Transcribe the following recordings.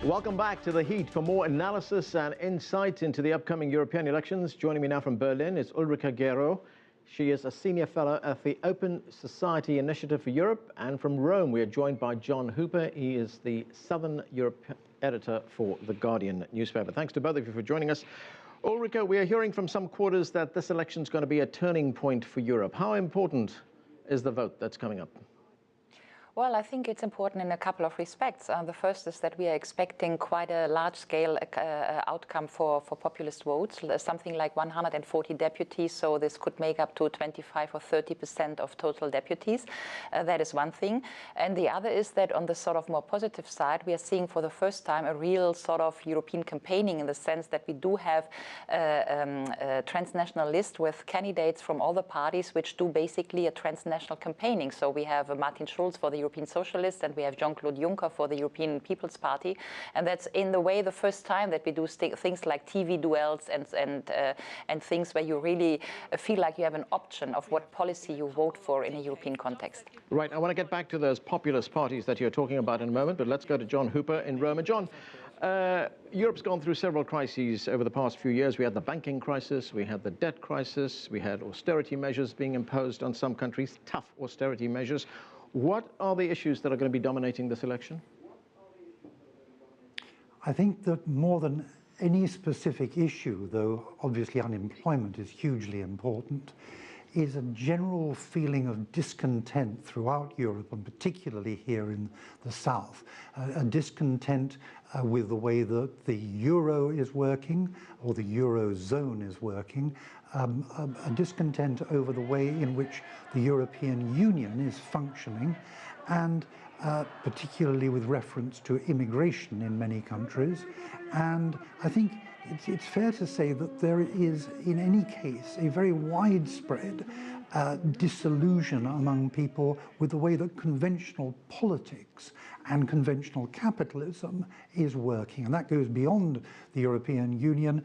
Welcome back to The Heat. For more analysis and insight into the upcoming European elections, joining me now from Berlin is Ulrike Guerot. She is a senior fellow at the Open Society Initiative for Europe. And from Rome, we are joined by John Hooper. He is the Southern Europe editor for The Guardian newspaper. Thanks to both of you for joining us. Ulrike, we are hearing from some quarters that this election is going to be a turning point for Europe. How important is the vote that's coming up? Well, I think it's important in a couple of respects. The first is that we are expecting quite a large-scale outcome for populist votes, something like 140 deputies, so this could make up to 25 or 30% of total deputies. That is one thing. And the other is that on the sort of more positive side, we are seeing for the first time a real sort of European campaigning, in the sense that we do have a transnational list with candidates from all the parties which do basically a transnational campaigning. So we have Martin Schulz for the European Socialists, and we have Jean-Claude Juncker for the European People's Party, and that's in the way the first time that we do things like TV duels and things where you really feel like you have an option of what policy you vote for in a European context. Right, I want to get back to those populist parties that you're talking about in a moment, but let's go to John Hooper in Rome. And John, Europe's gone through several crises over the past few years. We had the banking crisis, we had the debt crisis, we had austerity measures being imposed on some countries, tough austerity measures. What are the issues that are going to be dominating this election? I think that more than any specific issue, though obviously unemployment is hugely important, is a general feeling of discontent throughout Europe, and particularly here in the south. A discontent with the way that the euro is working, or the eurozone is working, a discontent over the way in which the European Union is functioning, and particularly with reference to immigration in many countries. And I think it's fair to say that there is, in any case, a very widespread disillusion among people with the way that conventional politics and conventional capitalism is working. And that goes beyond the European Union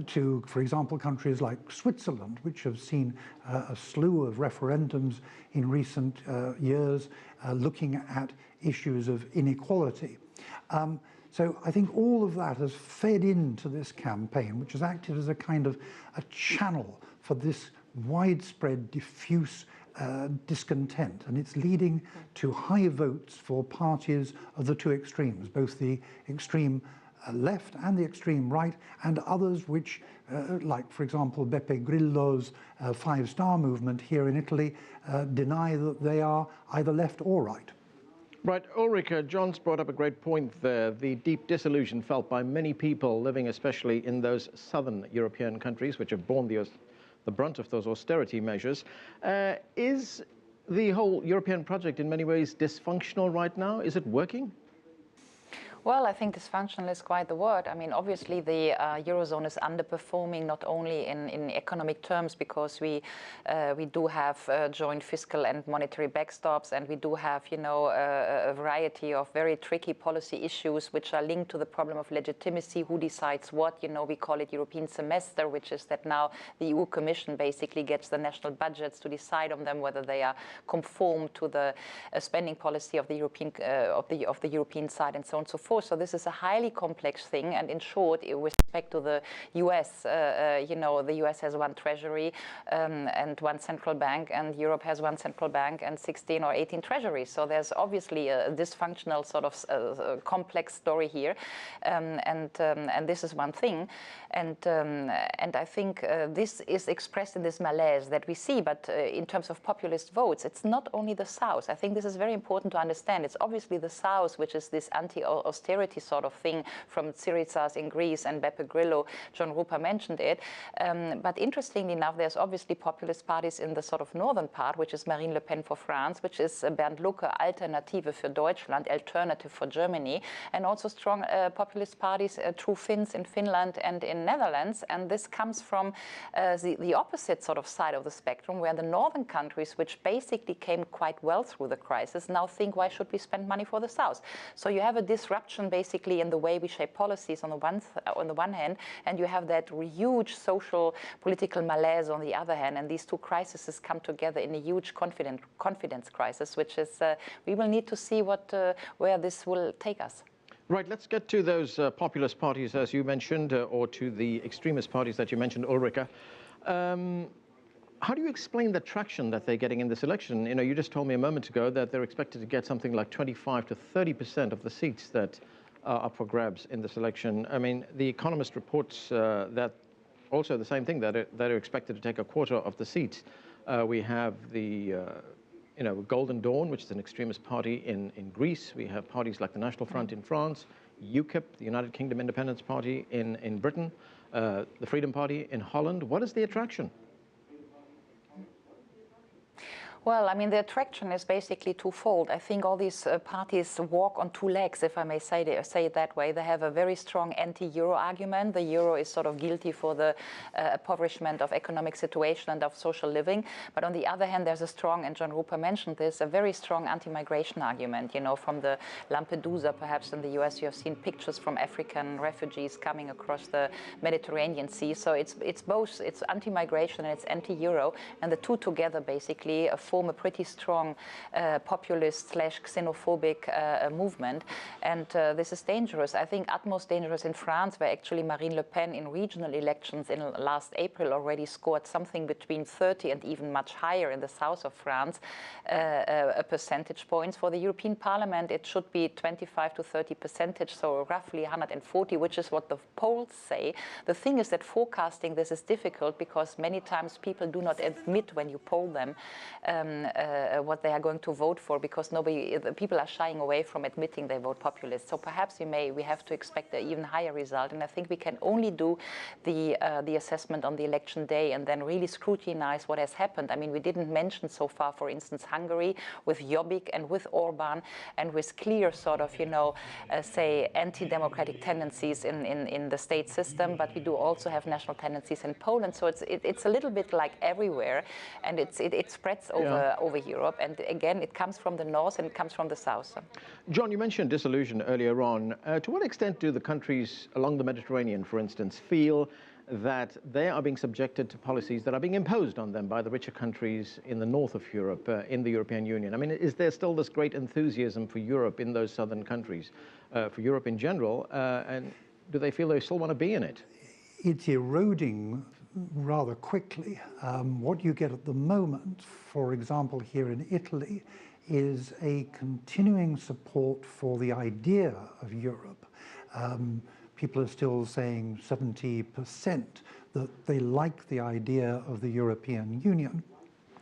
to, for example, countries like Switzerland, which have seen a slew of referendums in recent years looking at issues of inequality. So I think all of that has fed into this campaign, which has acted as a kind of a channel for this widespread, diffuse discontent. And it's leading to high votes for parties of the two extremes, both the extreme left and the extreme right, and others which, like, for example, Beppe Grillo's Five-Star Movement here in Italy, deny that they are either left or right. Right, Ulrike, John's brought up a great point there, the deep disillusion felt by many people living especially in those southern European countries which have borne the brunt of those austerity measures. Is the whole European project in many ways dysfunctional right now? Is it working? Well, I think dysfunctional is quite the word. I mean, obviously the Eurozone is underperforming not only in economic terms, because we do have joint fiscal and monetary backstops, and we do have, you know, a variety of very tricky policy issues which are linked to the problem of legitimacy, who decides what. You know, we call it European semester, which is that now the EU Commission basically gets the national budgets to decide on them whether they are conform to the spending policy of the European of the European side, and so on and so forth. So this is a highly complex thing, and in short, with respect to the US, you know, the US has one treasury and one central bank, and Europe has one central bank and 16 or 18 treasuries. So there's obviously a dysfunctional sort of complex story here, and this is one thing, and I think this is expressed in this malaise that we see. But in terms of populist votes, it's not only the South. I think this is very important to understand. It's obviously the South, which is this anti-austerity sort of thing from Syriza's in Greece and Beppe Grillo. John Hooper mentioned it. But interestingly enough, there's obviously populist parties in the sort of northern part, which is Marine Le Pen for France, which is Bernd Lucke, Alternative für Deutschland, Alternative for Germany, and also strong populist parties, True Finns in Finland and in Netherlands. And this comes from the opposite sort of side of the spectrum, where the northern countries, which basically came quite well through the crisis, now think, why should we spend money for the South? So you have a disruption basically in the way we shape policies on the one hand, and you have that huge social political malaise on the other hand, and these two crises come together in a huge confidence crisis, which is we will need to see where this will take us. Right, let's get to those populist parties, as you mentioned, or to the extremist parties that you mentioned, Ulrike. How do you explain the traction that they're getting in this election? You know, you just told me a moment ago that they're expected to get something like 25 to 30% of the seats that are up for grabs in this election. I mean, The Economist reports that also the same thing, that are expected to take a quarter of the seats. We have the Golden Dawn, which is an extremist party in Greece. We have parties like the National Front in France, UKIP, the United Kingdom Independence Party in Britain, the Freedom Party in Holland. What is the attraction? Well, I mean, the attraction is basically twofold. I think all these parties walk on two legs, if I may say it that way. They have a very strong anti-euro argument. The euro is sort of guilty for the impoverishment of economic situation and of social living. But on the other hand, there's a strong, and John Rupert mentioned this, a very strong anti-migration argument. You know, from the Lampedusa, perhaps in the US, you have seen pictures from African refugees coming across the Mediterranean Sea. So it's both, it's anti-migration and it's anti-euro, and the two together basically form a pretty strong populist / xenophobic movement. And this is dangerous. I think utmost dangerous in France, where actually Marine Le Pen in regional elections in last April already scored something between 30 and even much higher in the south of France, percentage points. For the European Parliament, it should be 25 to 30%, so roughly 140, which is what the polls say. The thing is that forecasting this is difficult because many times people do not admit when you poll them what they are going to vote for, because people are shying away from admitting they vote populist. So perhaps we have to expect an even higher result. And I think we can only do the assessment on the election day and then really scrutinize what has happened. I mean, we didn't mention so far, for instance, Hungary with Jobbik and with Orban and with clear sort of, say, anti-democratic tendencies in the state system, but we do also have national tendencies in Poland. So it's a little bit like everywhere, and it spreads over Europe. And again, it comes from the north and it comes from the south. John, you mentioned disillusion earlier on. To what extent do the countries along the Mediterranean, for instance, feel that they are being subjected to policies that are being imposed on them by the richer countries in the north of Europe, in the European Union? I mean, is there still this great enthusiasm for Europe in those southern countries, for Europe in general, and do they feel they still want to be in it? It's eroding rather quickly. What you get at the moment, for example, here in Italy, is a continuing support for the idea of Europe. People are still saying 70% that they like the idea of the European Union.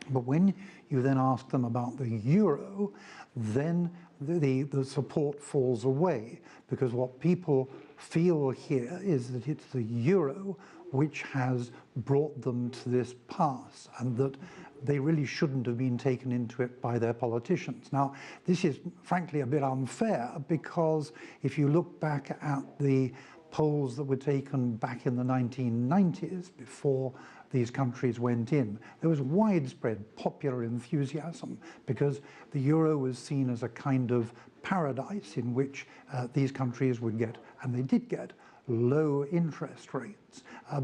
But when you then ask them about the euro, then the support falls away, because what people feel here is that it's the euro which has brought them to this pass, and that they really shouldn't have been taken into it by their politicians. Now, this is frankly a bit unfair, because if you look back at the polls that were taken back in the 1990s, before these countries went in, there was widespread popular enthusiasm, because the euro was seen as a kind of paradise in which these countries would get, and they did get, low interest rates.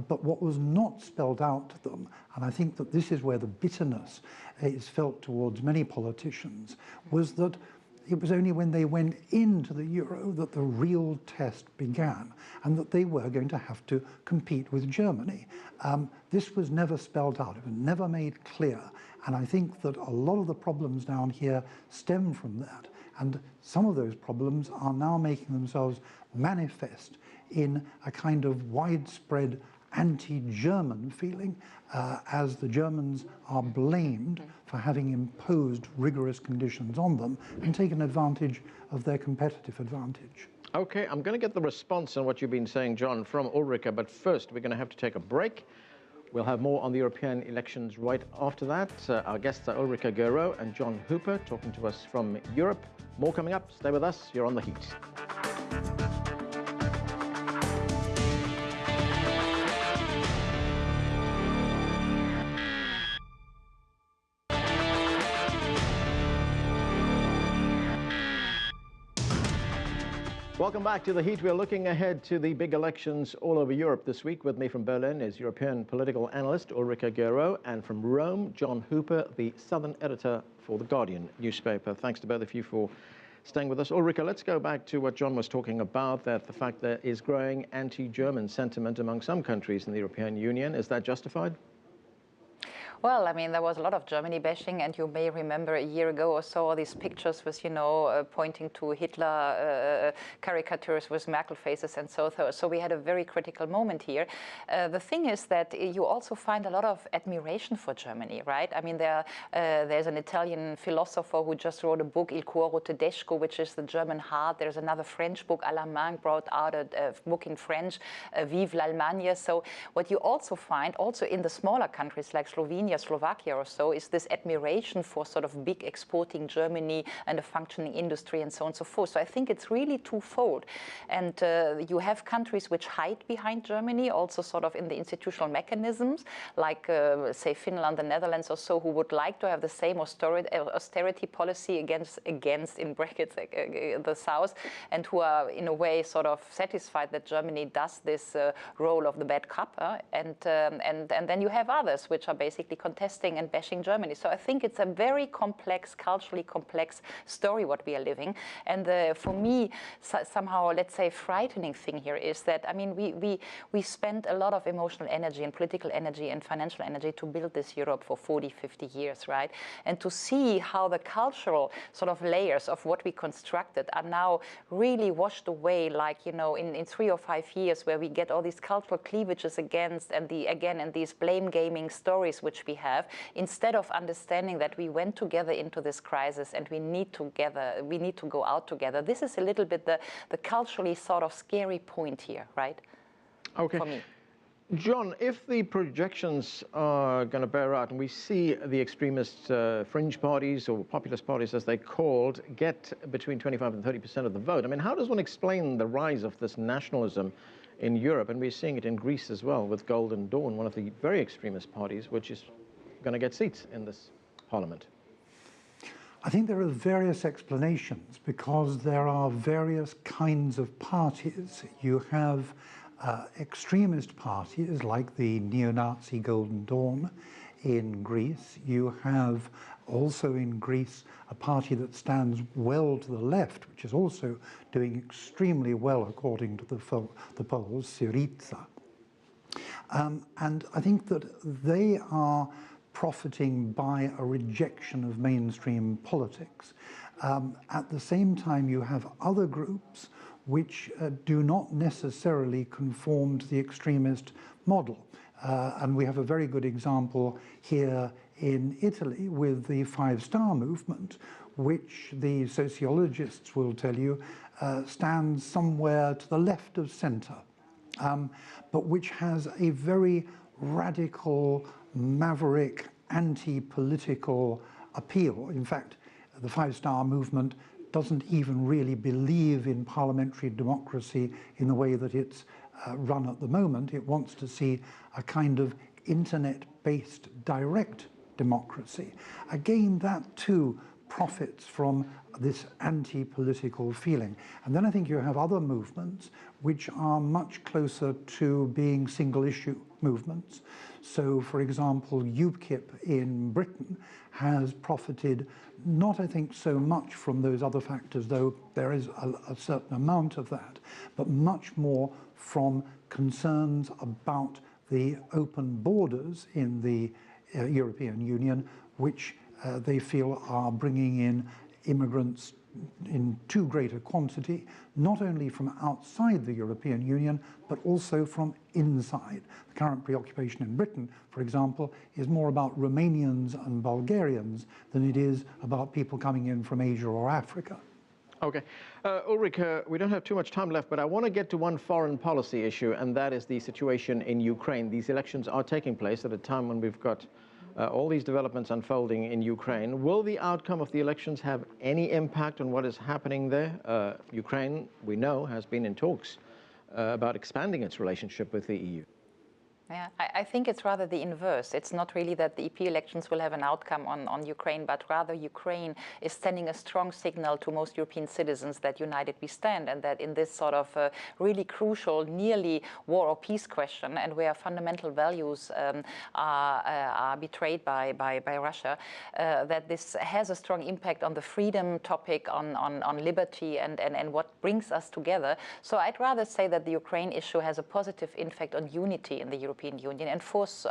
But what was not spelled out to them, and I think that this is where the bitterness is felt towards many politicians, was that it was only when they went into the euro that the real test began, and that they were going to have to compete with Germany. This was never spelled out, it was never made clear, and I think that a lot of the problems down here stem from that, and some of those problems are now making themselves manifest in a kind of widespread anti-German feeling, as the Germans are blamed for having imposed rigorous conditions on them and taken advantage of their competitive advantage. Okay, I'm going to get the response on what you've been saying, John, from Ulrike, but first we're going to have to take a break. We'll have more on the European elections right after that. Our guests are Ulrike Guerot and John Hooper, talking to us from Europe. More coming up. Stay with us. You're on The Heat. Welcome back to The Heat. We're looking ahead to the big elections all over Europe this week. With me from Berlin is European political analyst Ulrike Guerot, and from Rome, John Hooper, the southern editor for The Guardian newspaper. Thanks to both of you for staying with us. Ulrike, let's go back to what John was talking about, that the fact there is growing anti-German sentiment among some countries in the European Union. Is that justified? Well, I mean, there was a lot of Germany bashing, and you may remember a year ago or so all these pictures with, you know, pointing to Hitler caricatures with Merkel faces and so forth. So we had a very critical moment here. The thing is that you also find a lot of admiration for Germany, right? I mean, there's an Italian philosopher who just wrote a book, Il cuore tedesco, which is the German heart. There's another French book, Alain brought out a book in French, Vive l'Allemagne. So what you also find, also in the smaller countries like Slovenia, Slovakia or so, is this admiration for sort of big exporting Germany and a functioning industry and so on and so forth. So I think it's really twofold. And you have countries which hide behind Germany, also sort of in the institutional mechanisms, like, say, Finland, the Netherlands or so, who would like to have the same austerity policy against in brackets, the South, and who are, in a way, sort of satisfied that Germany does this role of the bad cop. And then you have others which are basically contesting and bashing Germany. So I think it's a very complex, culturally complex story what we are living. And for me, somehow, let's say, frightening thing here is that, I mean, we spent a lot of emotional energy and political energy and financial energy to build this Europe for 40, 50 years, right? And to see how the cultural sort of layers of what we constructed are now really washed away, like, you know, in 3 or 5 years, where we get all these cultural cleavages against and these blame gaming stories which we have, instead of understanding that we went together into this crisis and we need to go out together. This is a little bit the culturally sort of scary point here, right? Okay. For me. John, if the projections are going to bear out and we see the extremist fringe parties, or populist parties as they're called, get between 25 and 30% of the vote, I mean, how does one explain the rise of this nationalism in Europe? And we're seeing it in Greece as well, with Golden Dawn, one of the very extremist parties, which is going to get seats in this parliament. I think there are various explanations, because there are various kinds of parties. You have extremist parties like the neo-Nazi Golden Dawn in Greece. You have also in Greece a party that stands well to the left, which is also doing extremely well according to the polls, Syriza. And I think that they are profiting by a rejection of mainstream politics. At the same time, you have other groups which do not necessarily conform to the extremist model. And we have a very good example here in Italy with the Five Star Movement, which the sociologists will tell you stands somewhere to the left of centre, but which has a very radical, maverick, anti-political appeal. In fact, the Five Star Movement doesn't even really believe in parliamentary democracy in the way that it's run at the moment. It wants to see a kind of internet-based direct democracy. Again, that too profits from this anti-political feeling. And then I think you have other movements which are much closer to being single-issue movements. So, for example, UKIP in Britain has profited not, I think, so much from those other factors, though there is a certain amount of that, but much more from concerns about the open borders in the European Union, which they feel are bringing in immigrants in too great a quantity, not only from outside the European Union, but also from inside. The current preoccupation in Britain, for example, is more about Romanians and Bulgarians than it is about people coming in from Asia or Africa. Okay. Ulrike, we don't have too much time left, but I want to get to one foreign policy issue, and that is the situation in Ukraine. These elections are taking place at a time when we've got all these developments unfolding in Ukraine. Will the outcome of the elections have any impact on what is happening there? Ukraine, we know, has been in talks about expanding its relationship with the EU. Yeah, I think it's rather the inverse. It's not really that the EP elections will have an outcome on Ukraine, but rather Ukraine is sending a strong signal to most European citizens that united we stand, and that in this sort of really crucial, nearly war or peace question, and where fundamental values are betrayed by Russia, that this has a strong impact on the freedom topic, on liberty, and what brings us together. So I'd rather say that the Ukraine issue has a positive impact on unity in the European Union. And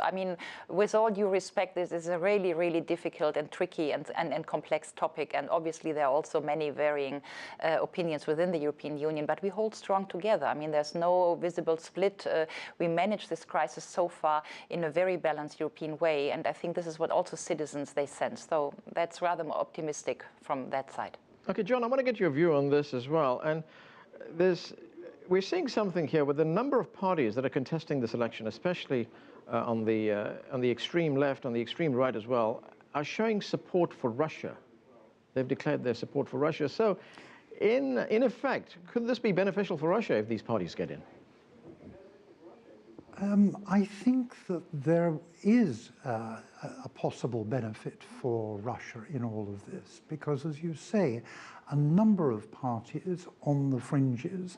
I mean, with all due respect, this is a really, really difficult and tricky and complex topic. And obviously, there are also many varying opinions within the European Union, but we hold strong together. I mean, there's no visible split. We managed this crisis so far in a very balanced European way. And I think this is what also citizens, they sense. So that's rather more optimistic from that side. Okay, John, I want to get your view on this as well. And we're seeing something here with the number of parties that are contesting this election, especially on the extreme left, on the extreme right as well, are showing support for Russia. They've declared their support for Russia. So, in effect, could this be beneficial for Russia if these parties get in? I think that there is a possible benefit for Russia in all of this, because, as you say, a number of parties on the fringes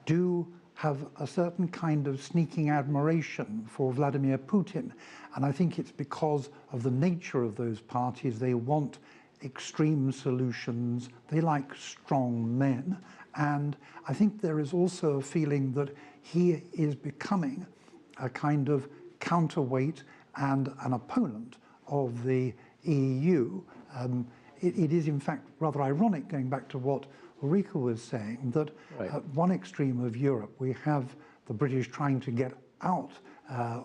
do have a certain kind of sneaking admiration for Vladimir Putin. And I think it's because of the nature of those parties. They want extreme solutions. They like strong men. And I think there is also a feeling that he is becoming a kind of counterweight and an opponent of the EU. It is, in fact, rather ironic, going back to what Ulrike was saying, that right. At one extreme of Europe, we have the British trying to get out,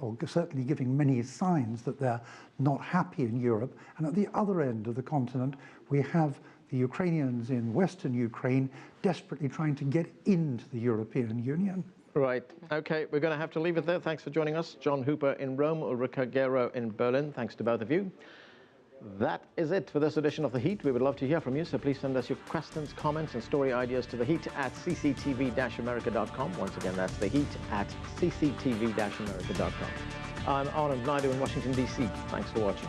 or certainly giving many signs that they're not happy in Europe. And at the other end of the continent, we have the Ukrainians in Western Ukraine desperately trying to get into the European Union. Right. Okay, we're going to have to leave it there. Thanks for joining us. John Hooper in Rome, Ulrike Guerot in Berlin. Thanks to both of you. That is it for this edition of The Heat. We would love to hear from you, so please send us your questions, comments, and story ideas to theheat@cctv-america.com. Once again, that's theheat@cctv-america.com. I'm Anand, Naidoo in Washington, D.C. Thanks for watching.